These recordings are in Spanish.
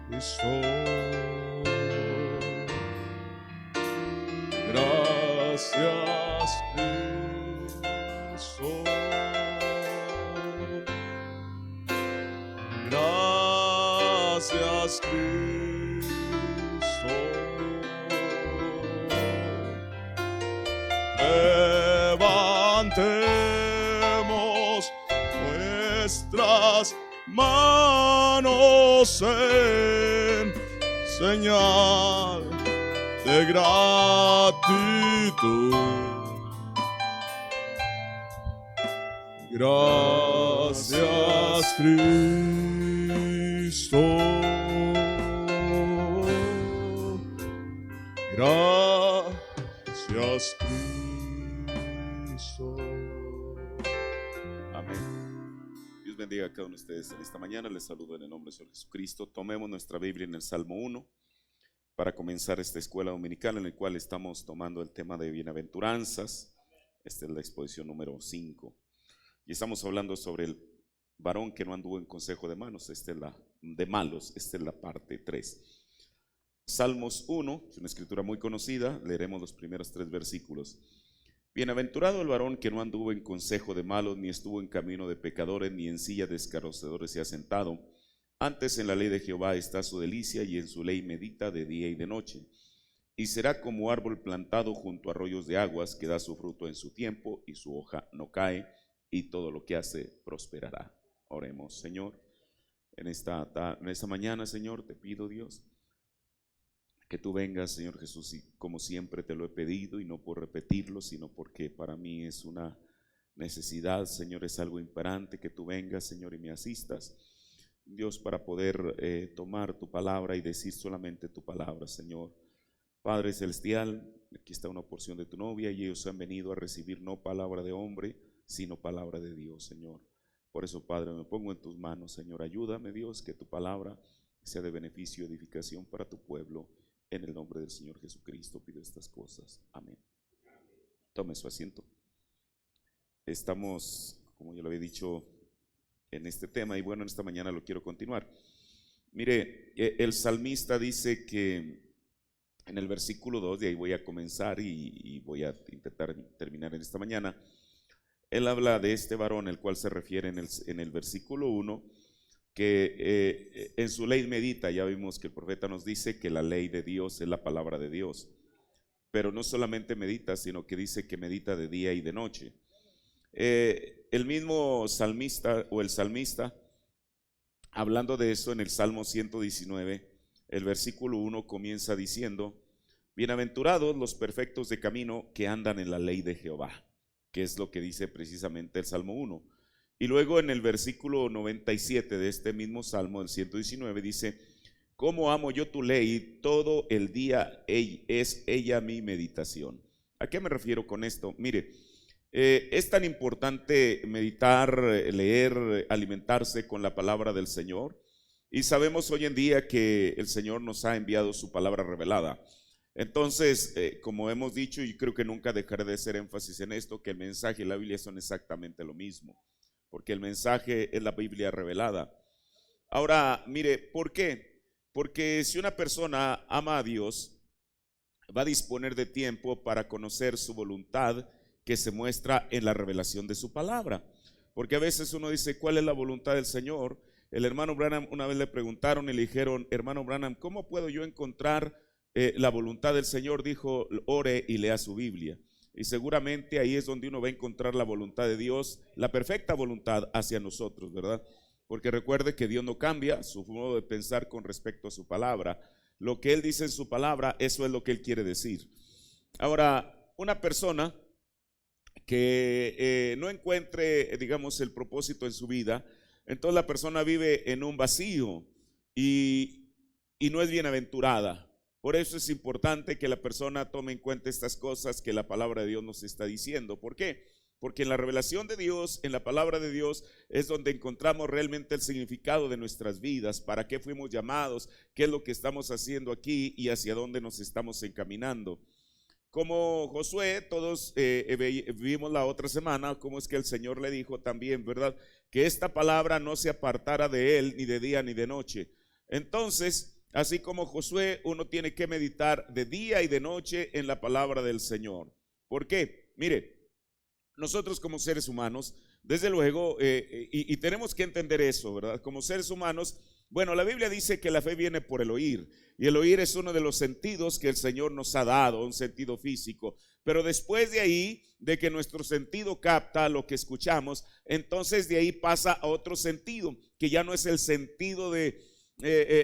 Cristo. Gracias, Cristo. Gracias, Cristo. Levantemos nuestras manos en señal de gratitud. Gracias, Cristo. Gracias, Cristo. Amén. Dios bendiga a cada uno de ustedes en esta mañana. Les saludo en el nombre del Señor Jesucristo. Tomemos nuestra Biblia en el Salmo 1 para comenzar esta escuela dominical en la cual estamos tomando el tema de bienaventuranzas. Esta es la exposición número 5. Y estamos hablando sobre el varón que no anduvo en consejo de malos. Esta es la parte 3. Salmos 1, es una escritura muy conocida. Leeremos los primeros 3 versículos. Bienaventurado el varón que no anduvo en consejo de malos, ni estuvo en camino de pecadores, ni en silla de escarnecedores se ha sentado. Antes en la ley de Jehová está su delicia, y en su ley medita de día y de noche. Y será como árbol plantado junto a arroyos de aguas, que da su fruto en su tiempo, y su hoja no cae, y todo lo que hace prosperará. Oremos. Señor, en esta mañana, Señor, te pido, Dios, que tú vengas, Señor Jesús, y como siempre te lo he pedido, y no por repetirlo, sino porque para mí es una necesidad, Señor, es algo imperante, que tú vengas, Señor, y me asistas, Dios, para poder tomar tu palabra y decir solamente tu palabra, Señor. Padre celestial, aquí está una porción de tu novia, y ellos han venido a recibir no palabra de hombre, sino palabra de Dios, Señor. Por eso, Padre, me pongo en tus manos, Señor. Ayúdame, Dios, que tu palabra sea de beneficio y edificación para tu pueblo. En el nombre del Señor Jesucristo pido estas cosas. Amén. Tome su asiento. Estamos, como yo lo había dicho, en este tema, y bueno, en esta mañana lo quiero continuar. Mire, el salmista dice que en el versículo 2, de ahí voy a comenzar y voy a intentar terminar en esta mañana. Él habla de este varón, el cual se refiere en el versículo 1, que en su ley medita. Ya vimos que el profeta nos dice que la ley de Dios es la palabra de Dios, pero no solamente medita, sino que dice que medita de día y de noche. El mismo salmista o el salmista, hablando de eso en el Salmo 119, el versículo 1 comienza diciendo: bienaventurados los perfectos de camino, que andan en la ley de Jehová, que es lo que dice precisamente el Salmo 1. Y luego en el versículo 97 de este mismo Salmo, del 119, dice: cómo amo yo tu ley, todo el día es ella mi meditación. ¿A qué me refiero con esto? Mire, es tan importante meditar, leer, alimentarse con la palabra del Señor, y sabemos hoy en día que el Señor nos ha enviado su palabra revelada. Entonces, como hemos dicho, y creo que nunca dejaré de hacer énfasis en esto, que el mensaje y la Biblia son exactamente lo mismo, porque el mensaje es la Biblia revelada. Ahora, mire, ¿por qué? Porque si una persona ama a Dios, va a disponer de tiempo para conocer su voluntad, que se muestra en la revelación de su palabra. Porque a veces uno dice, ¿cuál es la voluntad del Señor? El hermano Branham, una vez le preguntaron y le dijeron: hermano Branham, ¿cómo puedo yo encontrar la voluntad del Señor? Dijo: ore y lea su Biblia. Y seguramente ahí es donde uno va a encontrar la voluntad de Dios, la perfecta voluntad hacia nosotros, ¿verdad? Porque recuerde que Dios no cambia su modo de pensar con respecto a su palabra. Lo que Él dice en su palabra, eso es lo que Él quiere decir. Ahora, una persona que no encuentre, digamos, el propósito en su vida, entonces la persona vive en un vacío y no es bienaventurada. Por eso es importante que la persona tome en cuenta estas cosas que la palabra de Dios nos está diciendo. ¿Por qué? Porque en la revelación de Dios, en la palabra de Dios, es donde encontramos realmente el significado de nuestras vidas, para qué fuimos llamados, qué es lo que estamos haciendo aquí y hacia dónde nos estamos encaminando. como Josué, todos vimos la otra semana cómo es que el Señor le dijo también, ¿verdad? Que esta palabra no se apartara de él ni de día ni de noche. Entonces, así como Josué, uno tiene que meditar de día y de noche en la palabra del Señor. ¿Por qué? Mire, nosotros como seres humanos, desde luego, y tenemos que entender eso, ¿verdad? Como seres humanos, bueno, la Biblia dice que la fe viene por el oír, y el oír es uno de los sentidos que el Señor nos ha dado, un sentido físico. Pero después de ahí, de que nuestro sentido capta lo que escuchamos, entonces de ahí pasa a otro sentido, que ya no es el sentido de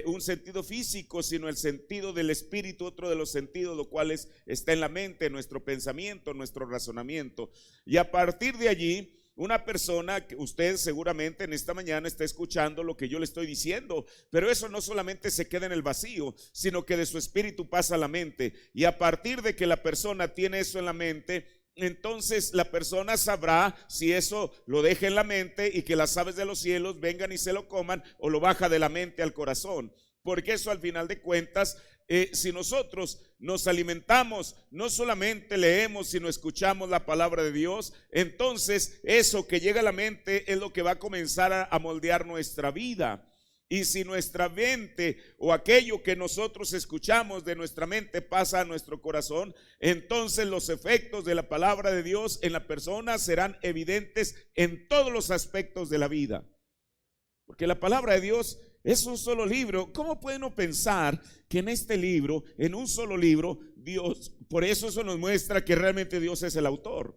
un sentido físico, sino el sentido del espíritu, otro de los sentidos, lo cual está en la mente, nuestro pensamiento, nuestro razonamiento. Y a partir de allí, una persona, que usted seguramente en esta mañana está escuchando lo que yo le estoy diciendo, pero eso no solamente se queda en el vacío, sino que de su espíritu pasa a la mente. Y a partir de que la persona tiene eso en la mente, entonces la persona sabrá si eso lo deja en la mente y que las aves de los cielos vengan y se lo coman, o lo baja de la mente al corazón. Porque eso al final de cuentas, si nosotros nos alimentamos, no solamente leemos, sino escuchamos la palabra de Dios, entonces eso que llega a la mente es lo que va a comenzar a moldear nuestra vida. Y si nuestra mente o aquello que nosotros escuchamos de nuestra mente pasa a nuestro corazón, entonces los efectos de la palabra de Dios en la persona serán evidentes en todos los aspectos de la vida. Porque la palabra de Dios es un solo libro. ¿Cómo puede uno pensar que en este libro, en un solo libro, Dios, por eso nos muestra que realmente Dios es el autor?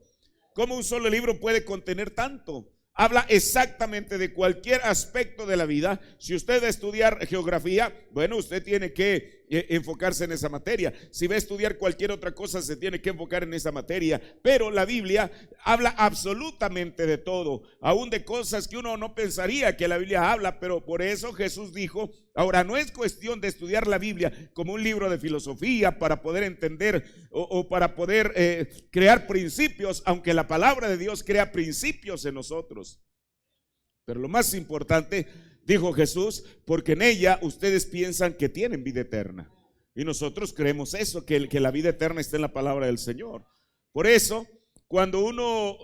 ¿Cómo un solo libro puede contener tanto? Habla exactamente de cualquier aspecto de la vida. Si usted va a estudiar geografía, bueno, usted tiene que enfocarse en esa materia. Si va a estudiar cualquier otra cosa, se tiene que enfocar en esa materia. Pero la Biblia habla absolutamente de todo, aún de cosas que uno no pensaría que la Biblia habla. Pero por eso Jesús dijo, ahora no es cuestión de estudiar la Biblia como un libro de filosofía para poder entender o para poder crear principios, aunque la palabra de Dios crea principios en nosotros. Pero lo más importante, dijo Jesús, porque en ella ustedes piensan que tienen vida eterna. Y nosotros creemos eso, que la vida eterna está en la palabra del Señor. Por eso, cuando uno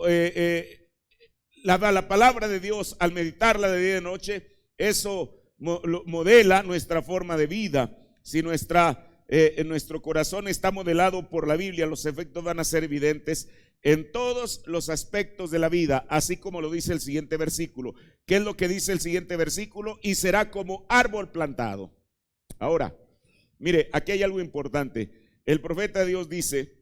la palabra de Dios, al meditarla de día y de noche, eso modela nuestra forma de vida. Si nuestro corazón está modelado por la Biblia, los efectos van a ser evidentes en todos los aspectos de la vida, así como lo dice el siguiente versículo. ¿Qué es lo que dice el siguiente versículo? Y será como árbol plantado. Ahora, mire, aquí hay algo importante. El profeta de Dios dice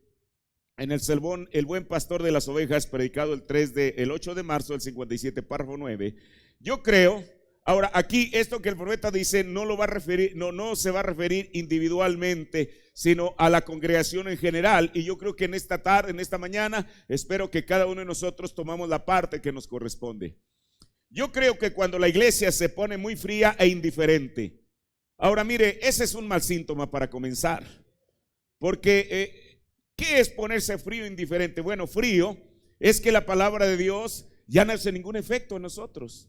en el sermón El buen pastor de las ovejas, predicado el 8 de marzo del 57, párrafo 9. Yo creo, ahora aquí esto que el profeta dice no se va a referir individualmente, sino a la congregación en general. Y yo creo que en esta tarde, en esta mañana, espero que cada uno de nosotros tomamos la parte que nos corresponde. Yo creo que cuando la iglesia se pone muy fría e indiferente, ahora mire, ese es un mal síntoma para comenzar. Porque ¿qué es ponerse frío e indiferente? Bueno, frío es que la palabra de Dios ya no hace ningún efecto en nosotros.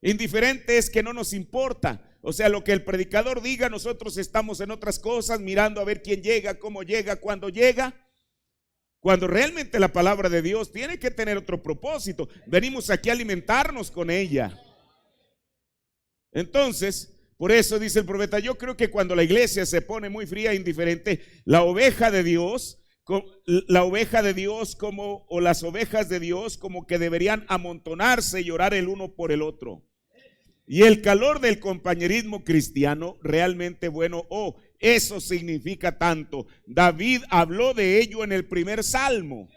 Indiferente es que no nos importa. O sea, lo que el predicador diga, nosotros estamos en otras cosas, mirando a ver quién llega, cómo llega, cuándo llega. Cuando realmente la palabra de Dios tiene que tener otro propósito. Venimos aquí a alimentarnos con ella. Entonces, por eso dice el profeta, yo creo que cuando la iglesia se pone muy fría e indiferente, la oveja de Dios o las ovejas de Dios como que deberían amontonarse y orar el uno por el otro. Y el calor del compañerismo cristiano realmente bueno, eso significa tanto. David habló de ello en el primer salmo.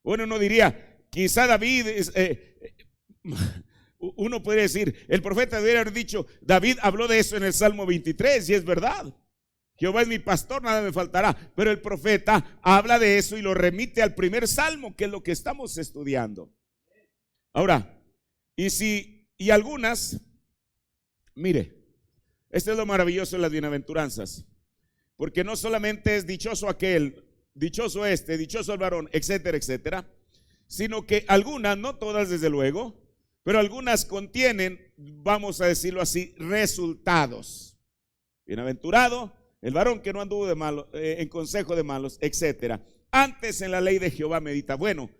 Bueno, uno diría, quizá David, uno podría decir, el profeta debería haber dicho, David habló de eso en el Salmo 23, y es verdad. Jehová es mi pastor, nada me faltará. Pero el profeta habla de eso y lo remite al primer salmo, que es lo que estamos estudiando. Ahora, y algunas, mire, esto es lo maravilloso de las bienaventuranzas, porque no solamente es dichoso aquel, dichoso este, dichoso el varón, etcétera, etcétera, sino que algunas, no todas desde luego, pero algunas contienen, vamos a decirlo así, resultados. Bienaventurado El varón que no anduvo de malo, en consejo de malos, etcétera. Antes en la ley de Jehová medita. Bueno,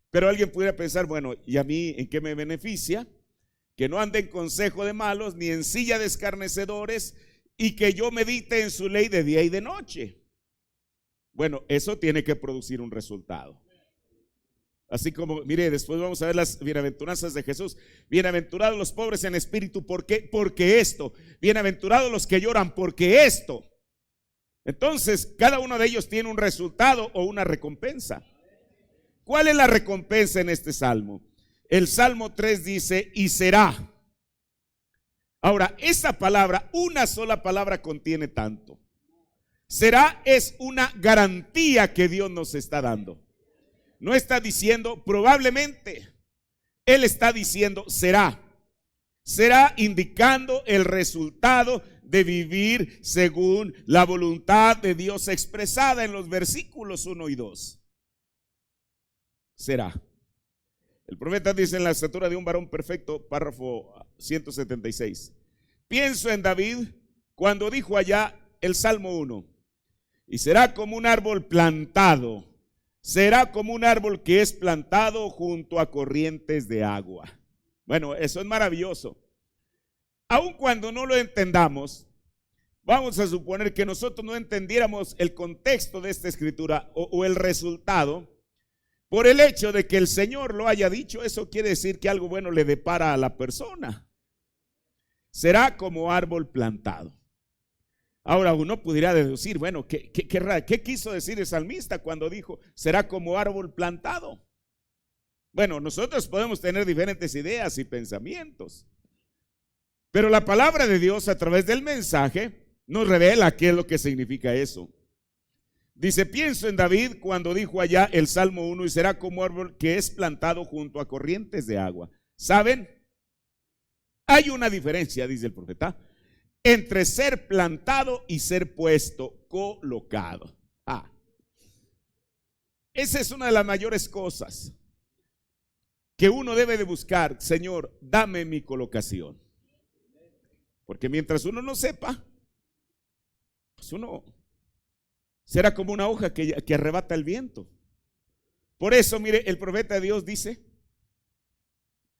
pero alguien pudiera pensar, bueno, ¿y a mí en qué me beneficia? Que no ande en consejo de malos, ni en silla de escarnecedores, y que yo medite en su ley de día y de noche. Bueno, eso tiene que producir un resultado. Así como, mire, después vamos a ver las bienaventuranzas de Jesús. Bienaventurados los pobres en espíritu, ¿por qué? Porque esto. Bienaventurados los que lloran, porque esto. Entonces, cada uno de ellos tiene un resultado o una recompensa. ¿Cuál es la recompensa en este salmo? El Salmo 3 dice, y será. Ahora, esa palabra, una sola palabra contiene tanto. Será es una garantía que Dios nos está dando. No está diciendo probablemente, Él está diciendo será. Será indicando el resultado de vivir según la voluntad de Dios expresada en los versículos 1 y 2. Será. El profeta dice en la estatura de un varón perfecto, párrafo 176. Pienso en David cuando dijo allá el Salmo 1. Y será como un árbol plantado. Será como un árbol que es plantado junto a corrientes de agua. Bueno, eso es maravilloso. Aun cuando no lo entendamos, vamos a suponer que nosotros no entendiéramos el contexto de esta escritura o el resultado. Por el hecho de que el Señor lo haya dicho, eso quiere decir que algo bueno le depara a la persona. Será como árbol plantado. Ahora uno pudiera deducir, bueno, ¿qué quiso decir el salmista cuando dijo, será como árbol plantado? Bueno, nosotros podemos tener diferentes ideas y pensamientos, pero la palabra de Dios a través del mensaje nos revela qué es lo que significa eso. Dice, pienso en David cuando dijo allá el Salmo 1, y será como árbol que es plantado junto a corrientes de agua. ¿Saben? Hay una diferencia, dice el profeta, entre ser plantado y ser puesto, colocado. Esa es una de las mayores cosas que uno debe de buscar. Señor, dame mi colocación. Porque mientras uno no sepa, pues uno será como una hoja que arrebata el viento. Por eso, mire, el profeta de Dios dice,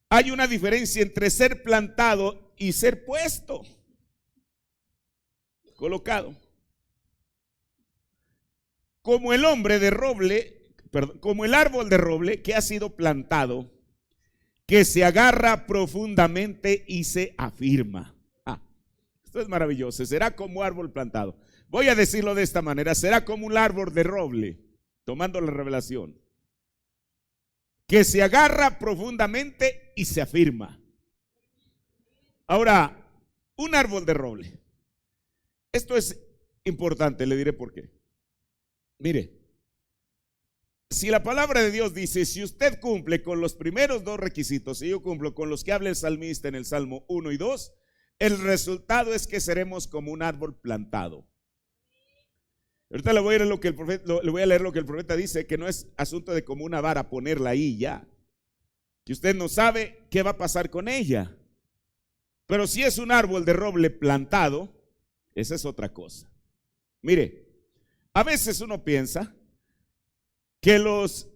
hay una diferencia entre ser plantado y ser puesto, colocado. Como el hombre de roble, como el árbol de roble que ha sido plantado, que se agarra profundamente y se afirma. Esto es maravilloso. Será como árbol plantado. Voy a decirlo de esta manera. Será como un árbol de roble, tomando la revelación, que se agarra profundamente y se afirma. Ahora, un árbol de roble. Esto es importante, le diré por qué. Mire, si la palabra de Dios dice, si usted cumple con los primeros dos requisitos, y yo cumplo con los que habla el salmista en el Salmo 1 y 2, el resultado es que seremos como un árbol plantado. Ahorita le voy a leer lo que el profeta dice, que no es asunto de como una vara ponerla ahí ya, que usted no sabe qué va a pasar con ella. Pero si es un árbol de roble plantado, esa es otra cosa. Mire, a veces uno piensa que los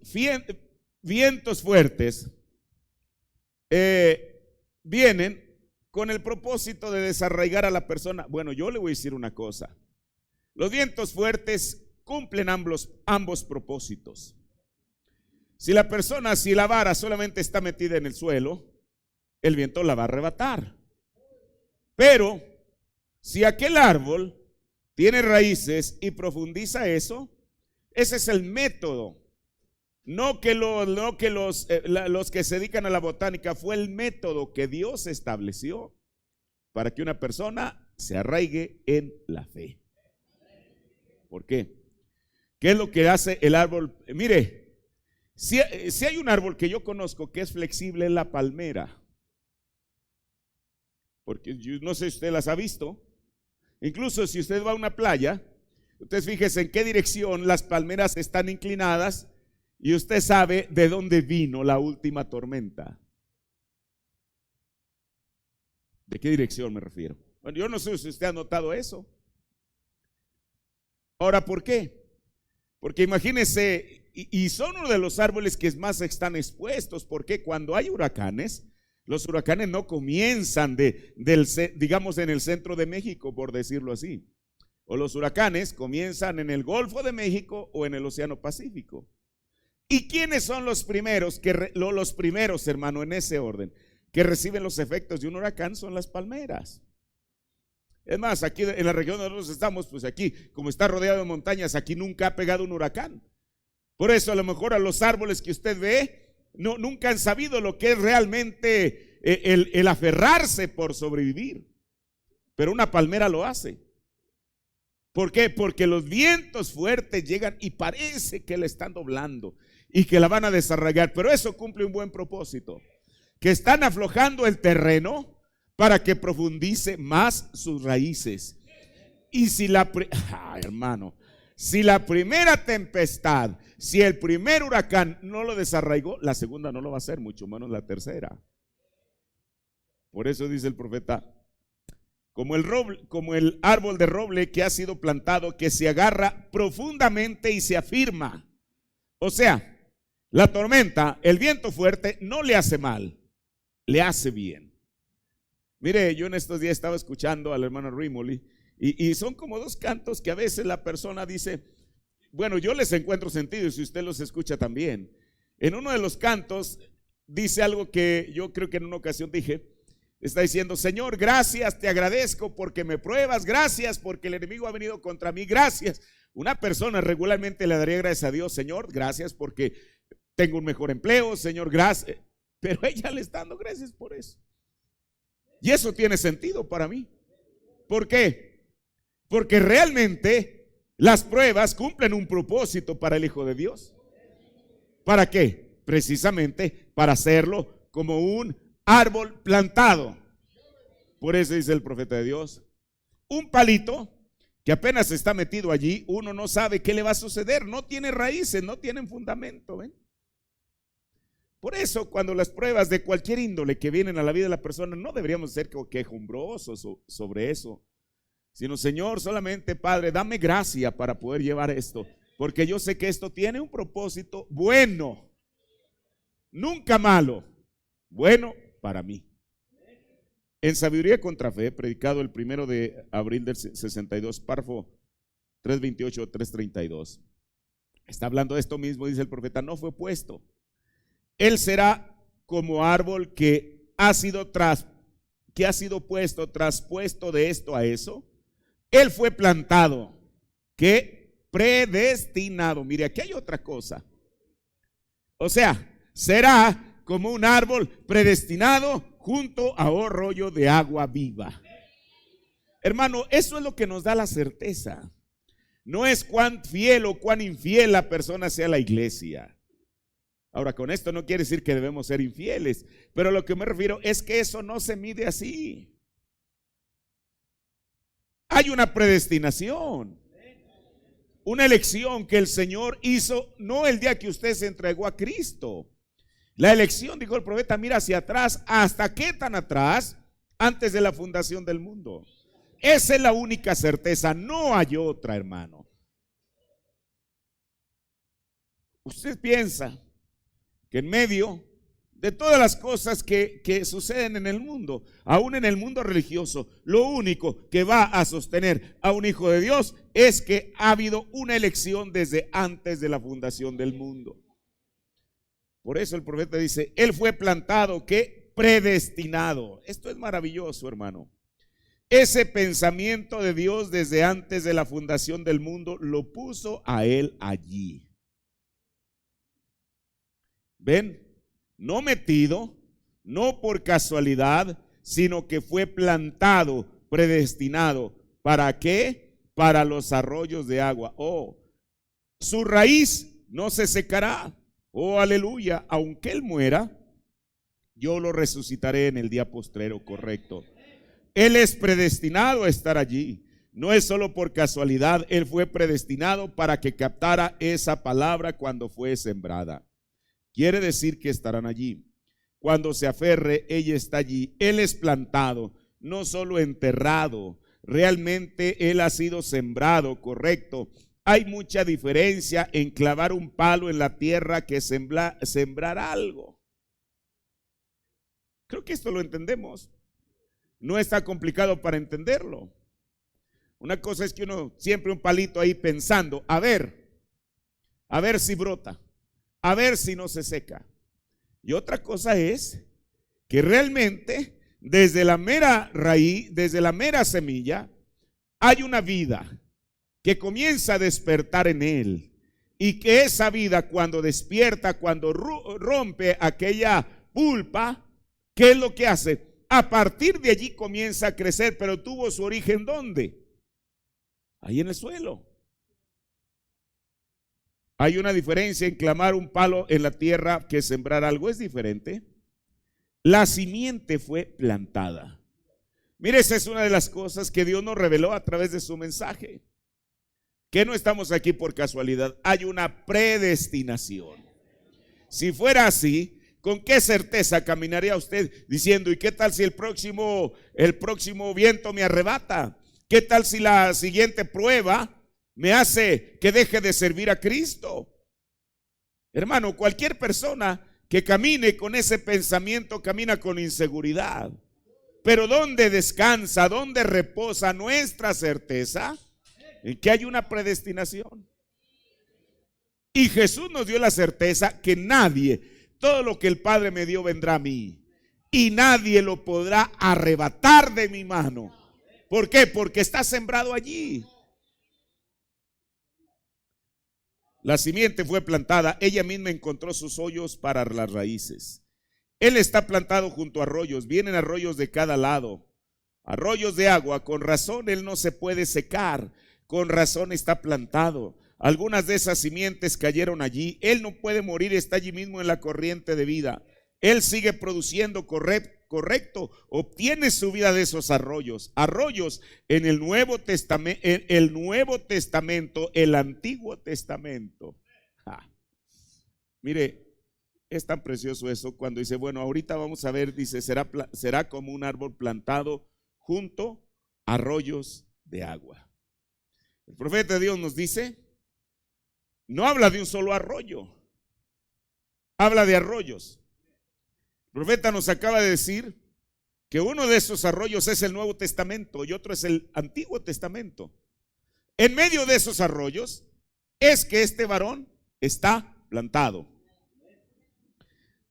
vientos fuertes vienen con el propósito de desarraigar a la persona. Bueno, yo le voy a decir una cosa. Los vientos fuertes cumplen ambos propósitos. Si la vara solamente está metida en el suelo, el viento la va a arrebatar. Pero si aquel árbol tiene raíces y profundiza eso, ese es el método. No que los que se dedican a la botánica, fue el método que Dios estableció para que una persona se arraigue en la fe. ¿Por qué? ¿Qué es lo que hace el árbol? Mire, si hay un árbol que yo conozco que es flexible, es la palmera. Porque yo no sé si usted las ha visto. Incluso si usted va a una playa, usted fíjese en qué dirección las palmeras están inclinadas y usted sabe de dónde vino la última tormenta. ¿De qué dirección me refiero? Bueno, yo no sé si usted ha notado eso. Ahora, ¿por qué? Porque imagínense, y son uno de los árboles que más están expuestos, porque cuando hay huracanes, los huracanes no comienzan digamos, en el centro de México, por decirlo así. O los huracanes comienzan en el Golfo de México o en el Océano Pacífico. ¿Y quiénes son los primeros, los primeros, hermano, en ese orden, que reciben los efectos de un huracán? Son las palmeras. Es más, aquí en la región donde nosotros estamos, pues aquí, como está rodeado de montañas, aquí nunca ha pegado un huracán. Por eso a lo mejor a los árboles que usted ve, nunca han sabido lo que es realmente el aferrarse por sobrevivir. Pero una palmera lo hace. ¿Por qué? Porque los vientos fuertes llegan y parece que la están doblando y que la van a desarraigar. Pero eso cumple un buen propósito. Que están aflojando el terreno para que profundice más sus raíces. Y si hermano, si la primera tempestad, si el primer huracán no lo desarraigó, la segunda no lo va a hacer, mucho menos la tercera. Por eso dice el profeta, como el árbol de roble que ha sido plantado, que se agarra profundamente y se afirma. O sea, la tormenta, el viento fuerte no le hace mal, le hace bien. Mire, yo en estos días estaba escuchando al hermano Rimoli y son como dos cantos que a veces la persona dice, bueno, yo les encuentro sentido y si usted los escucha también. En uno de los cantos dice algo que yo creo que en una ocasión dije, está diciendo, Señor, gracias, te agradezco porque me pruebas, gracias porque el enemigo ha venido contra mí, gracias. Una persona regularmente le daría gracias a Dios, Señor, gracias porque tengo un mejor empleo, Señor, gracias. Pero ella le está dando gracias por eso. Y eso tiene sentido para mí. ¿Por qué? Porque realmente las pruebas cumplen un propósito para el Hijo de Dios. ¿Para qué? Precisamente para hacerlo como un árbol plantado. Por eso dice el profeta de Dios, un palito que apenas está metido allí, uno no sabe qué le va a suceder, no tiene raíces, no tienen fundamento, ¿ven? Por eso cuando las pruebas de cualquier índole que vienen a la vida de la persona, no deberíamos ser quejumbrosos sobre eso, sino Señor, solamente Padre, dame gracia para poder llevar esto, porque yo sé que esto tiene un propósito bueno, nunca malo, bueno para mí. En Sabiduría contra Fe, predicado el 1 de abril del 62, párrafo 328 332, está hablando de esto mismo, dice el profeta, no fue puesto. Él será como árbol que ha sido puesto, traspuesto de esto a eso. Él fue plantado, que predestinado. Mire, aquí hay otra cosa. O sea, será como un árbol predestinado junto a un arroyo de agua viva. Hermano, eso es lo que nos da la certeza. No es cuán fiel o cuán infiel la persona sea a la iglesia. Ahora, con esto no quiere decir que debemos ser infieles, pero lo que me refiero es que eso no se mide así. Hay una predestinación, una elección que el Señor hizo, no el día que usted se entregó a Cristo. La elección, dijo el profeta, mira hacia atrás, ¿hasta qué tan atrás? Antes de la fundación del mundo. Esa es la única certeza, no hay otra, hermano. Usted piensa que en medio de todas las cosas que suceden en el mundo, aún en el mundo religioso, lo único que va a sostener a un hijo de Dios es que ha habido una elección desde antes de la fundación del mundo. Por eso el profeta dice, él fue plantado, que predestinado. Esto es maravilloso, hermano. Ese pensamiento de Dios desde antes de la fundación del mundo lo puso a él allí. ¿Ven? No metido, no por casualidad, sino que fue plantado, predestinado. ¿Para qué? Para los arroyos de agua. Oh, su raíz no se secará. Oh, aleluya. Aunque él muera, yo lo resucitaré en el día postrero, correcto. Él es predestinado a estar allí. No es solo por casualidad, él fue predestinado para que captara esa palabra cuando fue sembrada. Quiere decir que estarán allí. Cuando se aferre, ella está allí. Él es plantado, no solo enterrado. Realmente él ha sido sembrado, correcto. hay mucha diferencia en clavar un palo en la tierra que sembrar algo. Creo que esto lo entendemos. No está complicado para entenderlo. Una cosa es que uno siempre un palito ahí pensando, a ver si brota, a ver si no se seca. Y otra cosa es que realmente desde la mera raíz, desde la mera semilla, hay una vida que comienza a despertar en él. Y que esa vida cuando despierta, cuando rompe aquella pulpa, ¿qué es lo que hace? A partir de allí comienza a crecer, pero tuvo su origen ¿dónde? Ahí en el suelo. Hay una diferencia en clamar un palo en la tierra que sembrar algo, es diferente. La simiente fue plantada. Mire, esa es una de las cosas que Dios nos reveló a través de su mensaje. Que no estamos aquí por casualidad, hay una predestinación. Si fuera así, ¿con qué certeza caminaría usted diciendo, ¿y qué tal si el próximo viento me arrebata? ¿Qué tal si la siguiente prueba me hace que deje de servir a Cristo? Hermano, cualquier persona que camine con ese pensamiento camina con inseguridad. Pero ¿dónde descansa? ¿Dónde reposa nuestra certeza? En que hay una predestinación. Y Jesús nos dio la certeza que nadie, todo lo que el Padre me dio vendrá a mí. Y nadie lo podrá arrebatar de mi mano. ¿Por qué? Porque está sembrado allí. La simiente fue plantada, ella misma encontró sus hoyos para las raíces. Él está plantado junto a arroyos, vienen arroyos de cada lado, arroyos de agua, con razón él no se puede secar, con razón está plantado. Algunas de esas simientes cayeron allí, él no puede morir, está allí mismo en la corriente de vida. Él sigue produciendo correcto, obtiene su vida de esos arroyos. Arroyos en el Nuevo Testamento, el Antiguo Testamento. Mire, es tan precioso eso cuando dice, bueno, ahorita vamos a ver, dice, será como un árbol plantado junto a arroyos de agua. El profeta de Dios nos dice, no habla de un solo arroyo, habla de arroyos. El profeta nos acaba de decir que uno de esos arroyos es el Nuevo Testamento y otro es el Antiguo Testamento. En medio de esos arroyos es que este varón está plantado.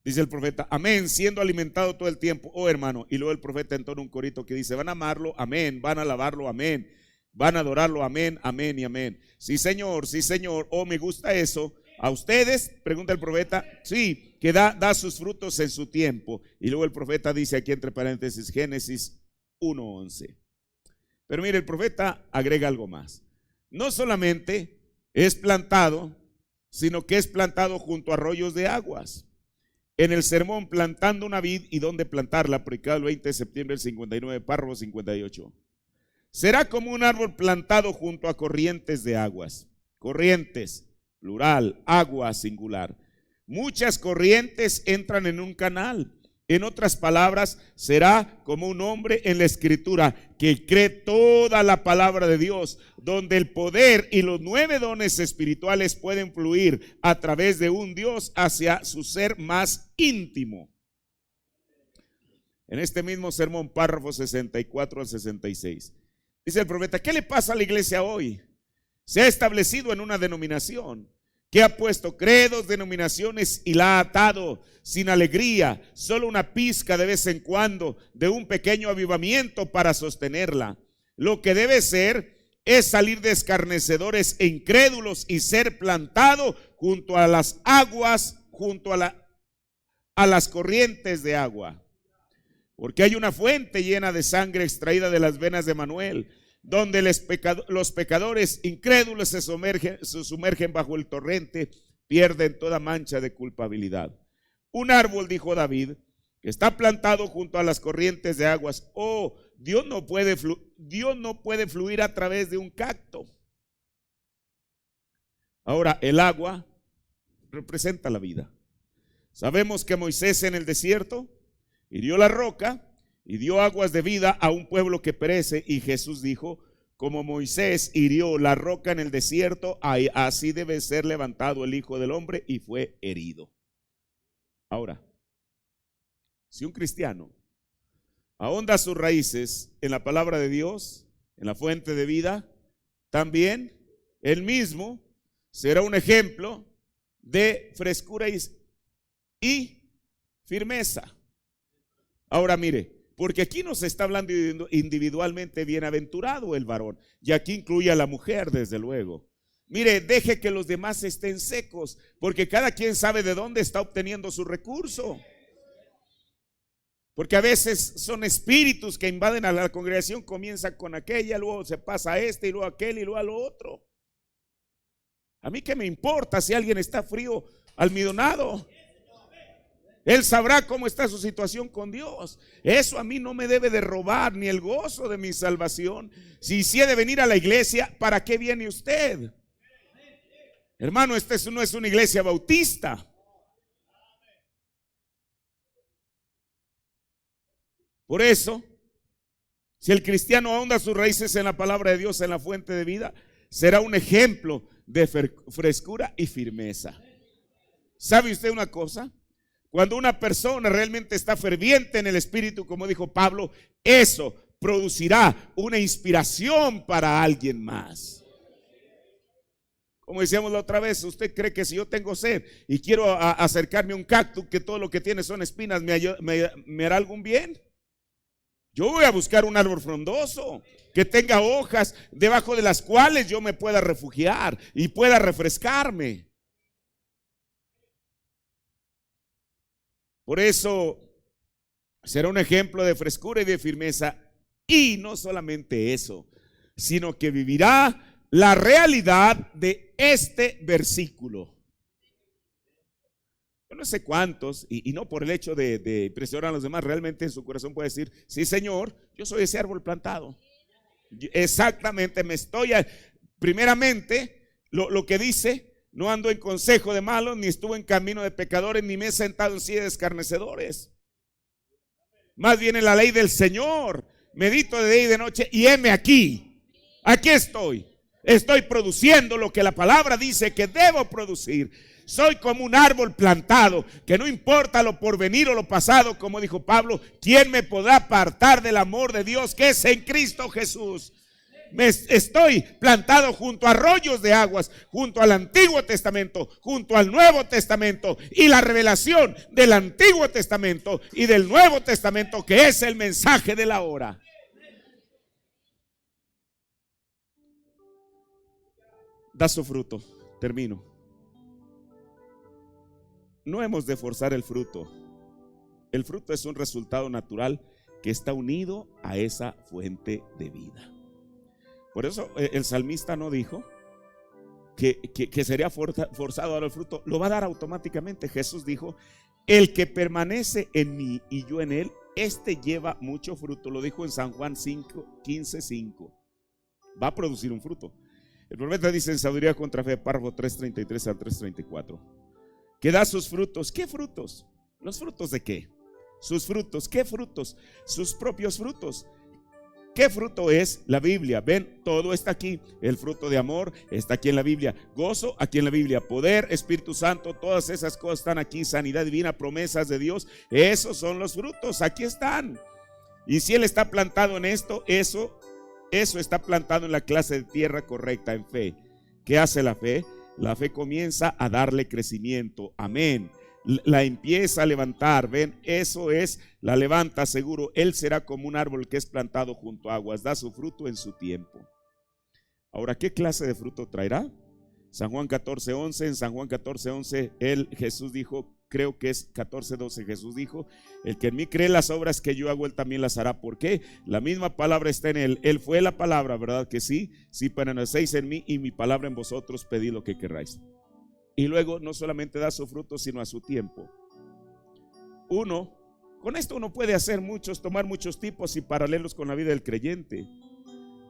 Dice el profeta, amén, siendo alimentado todo el tiempo, oh hermano. Y luego el profeta entona un corito que dice, van a amarlo, amén, van a alabarlo, amén, van a adorarlo, amén, amén y amén. Sí señor, oh me gusta eso. ¿A ustedes? Pregunta el profeta. Sí, que da sus frutos en su tiempo. Y luego el profeta dice aquí entre paréntesis Génesis 1:11. Pero mire, el profeta agrega algo más. No solamente es plantado, sino que es plantado junto a arroyos de aguas. En el sermón plantando una vid y dónde plantarla, predicado el 20 de septiembre del 59, párrafo 58. Será como un árbol plantado junto a corrientes de aguas. Corrientes, plural, agua, singular. Muchas corrientes entran en un canal. En otras palabras, será como un hombre en la Escritura que cree toda la palabra de Dios, donde el poder y los 9 dones espirituales pueden fluir a través de un Dios hacia su ser más íntimo. En este mismo sermón, párrafo 64 al 66, dice el profeta, ¿qué le pasa a la iglesia hoy? Se ha establecido en una denominación que ha puesto credos, denominaciones y la ha atado sin alegría, solo una pizca de vez en cuando de un pequeño avivamiento para sostenerla. Lo que debe ser es salir de escarnecedores e incrédulos y ser plantado junto a las aguas, junto a las corrientes de agua. Porque hay una fuente llena de sangre extraída de las venas de Manuel, donde los pecadores incrédulos se sumergen bajo el torrente, pierden toda mancha de culpabilidad. Un árbol, dijo David, que está plantado junto a las corrientes de aguas. Oh, Dios no puede fluir a través de un cacto. Ahora, el agua representa la vida. Sabemos que Moisés en el desierto hirió la roca y dio aguas de vida a un pueblo que perece, y Jesús dijo, como Moisés hirió la roca en el desierto, así debe ser levantado el Hijo del Hombre, y fue herido. Ahora, si un cristiano ahonda sus raíces en la palabra de Dios, en la fuente de vida, también él mismo será un ejemplo de frescura y firmeza. Ahora mire, porque aquí nos está hablando individualmente, bienaventurado el varón, y aquí incluye a la mujer, desde luego. Mire, deje que los demás estén secos, porque cada quien sabe de dónde está obteniendo su recurso. Porque a veces son espíritus que invaden a la congregación, comienza con aquella, luego se pasa a este, y luego a aquel, y luego a lo otro. A mí qué me importa si alguien está frío, almidonado. Él sabrá cómo está su situación con Dios. Eso a mí no me debe de robar ni el gozo de mi salvación. Si he de venir a la iglesia, ¿para qué viene usted? Hermano, esta no es una iglesia bautista. Por eso, si el cristiano ahonda sus raíces en la palabra de Dios, en la fuente de vida, será un ejemplo de frescura y firmeza. ¿Sabe usted una cosa? Cuando una persona realmente está ferviente en el espíritu, como dijo Pablo, eso producirá una inspiración para alguien más. Como decíamos la otra vez, ¿usted cree que si yo tengo sed y quiero acercarme a un cactus que todo lo que tiene son espinas, me hará algún bien? Yo voy a buscar un árbol frondoso que tenga hojas debajo de las cuales yo me pueda refugiar y pueda refrescarme. Por eso será un ejemplo de frescura y de firmeza. Y no solamente eso, sino que vivirá la realidad de este versículo. Yo no sé cuántos, y no por el hecho de impresionar a los demás, realmente en su corazón puede decir: sí, Señor, yo soy ese árbol plantado. Exactamente, primeramente, lo que dice: no ando en consejo de malos, ni estuve en camino de pecadores, ni me he sentado en silla de escarnecedores. Más bien en la ley del Señor medito de día y de noche, y heme aquí estoy. Estoy produciendo lo que la palabra dice que debo producir. Soy como un árbol plantado, que no importa lo porvenir o lo pasado, como dijo Pablo, ¿quién me podrá apartar del amor de Dios que es en Cristo Jesús? Estoy plantado junto a arroyos de aguas, junto al Antiguo Testamento, junto al Nuevo Testamento, y la revelación del Antiguo Testamento y del Nuevo Testamento, que es el mensaje de la hora. Da su fruto. Termino. No hemos de forzar el fruto. El fruto es un resultado natural que está unido a esa fuente de vida. Por eso el salmista no dijo que sería forzado a dar el fruto. Lo va a dar automáticamente. Jesús dijo: el que permanece en mí y yo en él, este lleva mucho fruto. Lo dijo en San Juan 15:5. Va a producir un fruto. El profeta dice en Sabiduría contra Fe, párrafo 3:33 al 3:34, que da sus frutos. ¿Qué frutos? ¿Los frutos de qué? Sus frutos. ¿Qué frutos? Sus propios frutos. ¿Qué fruto es? La Biblia. Ven, todo está aquí. El fruto de amor está aquí en la Biblia. Gozo aquí en la Biblia. Poder, Espíritu Santo, todas esas cosas están aquí. Sanidad divina, promesas de Dios. Esos son los frutos. Aquí están. Y si Él está plantado en esto, eso está plantado en la clase de tierra correcta, en fe. ¿Qué hace la fe? La fe comienza a darle crecimiento. Amén. La empieza a levantar. Ven, eso es, la levanta seguro. Él será como un árbol que es plantado junto a aguas, da su fruto en su tiempo. Ahora, ¿qué clase de fruto traerá? San Juan 14:11. En San Juan 14:11 Jesús dijo, creo que es 14:12, Jesús dijo: el que en mí cree las obras que yo hago, él también las hará. ¿Por qué? La misma palabra está en él. Él fue la palabra, ¿verdad que sí? Si permanecéis en mí y mi palabra en vosotros, pedid lo que queráis. Y luego no solamente da su fruto, sino a su tiempo. Con esto uno puede tomar muchos tipos y paralelos con la vida del creyente.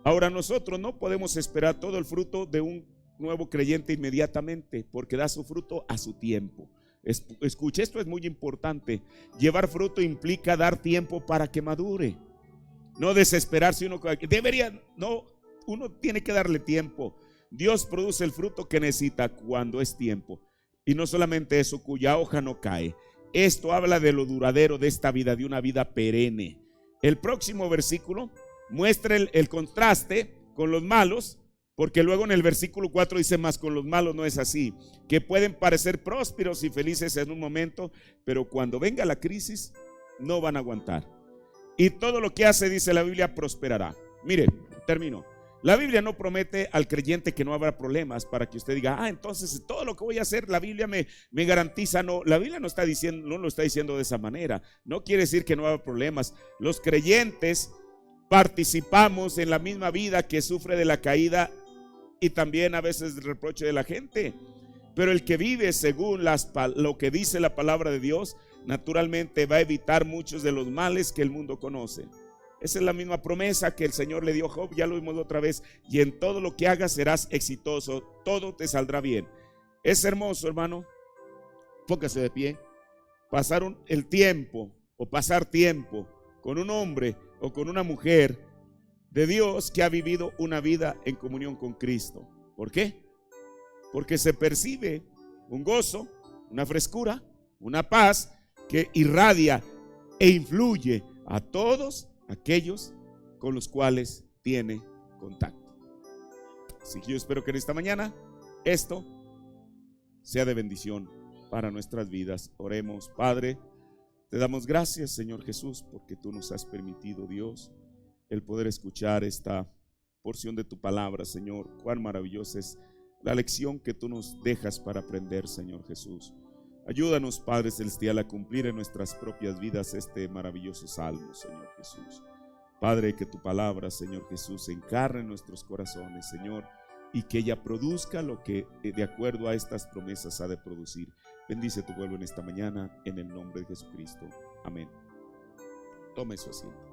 Ahora, nosotros no podemos esperar todo el fruto de un nuevo creyente inmediatamente, porque da su fruto a su tiempo. Escuche, esto es muy importante. Llevar fruto implica dar tiempo para que madure. No desesperarse uno. uno tiene que darle tiempo. Dios produce el fruto que necesita cuando es tiempo. Y no solamente eso, cuya hoja no cae. Esto habla de lo duradero de esta vida, de una vida perenne. El próximo versículo muestra el contraste con los malos, porque luego en el versículo 4 dice: más con los malos no es así, que pueden parecer prósperos y felices en un momento, pero cuando venga la crisis no van a aguantar. Y todo lo que hace, dice la Biblia, prosperará. Mire, termino. La Biblia no promete al creyente que no habrá problemas para que usted diga: entonces todo lo que voy a hacer la Biblia me garantiza. No, la Biblia no lo está diciendo de esa manera. No quiere decir que no habrá problemas. Los creyentes participamos en la misma vida que sufre de la caída y también a veces del reproche de la gente. Pero el que vive según lo que dice la palabra de Dios, naturalmente va a evitar muchos de los males que el mundo conoce. Esa es la misma promesa que el Señor le dio a Job, ya lo vimos otra vez. Y en todo lo que hagas serás exitoso, todo te saldrá bien. Es hermoso, hermano. Póngase de pie. Pasar tiempo con un hombre o con una mujer de Dios que ha vivido una vida en comunión con Cristo. ¿Por qué? Porque se percibe un gozo, una frescura, una paz que irradia e influye a todos aquellos con los cuales tiene contacto. Así que yo espero que en esta mañana esto sea de bendición para nuestras vidas. Oremos. Padre, te damos gracias, Señor Jesús, porque tú nos has permitido, Dios, el poder escuchar esta porción de tu palabra, Señor. Cuán maravillosa es la lección que tú nos dejas para aprender, Señor Jesús. Ayúdanos, Padre Celestial, a cumplir en nuestras propias vidas este maravilloso salmo, Señor Jesús. Padre, que tu palabra, Señor Jesús, se encarne en nuestros corazones, Señor, y que ella produzca lo que de acuerdo a estas promesas ha de producir. Bendice tu pueblo en esta mañana, en el nombre de Jesucristo. Amén. Tome su asiento.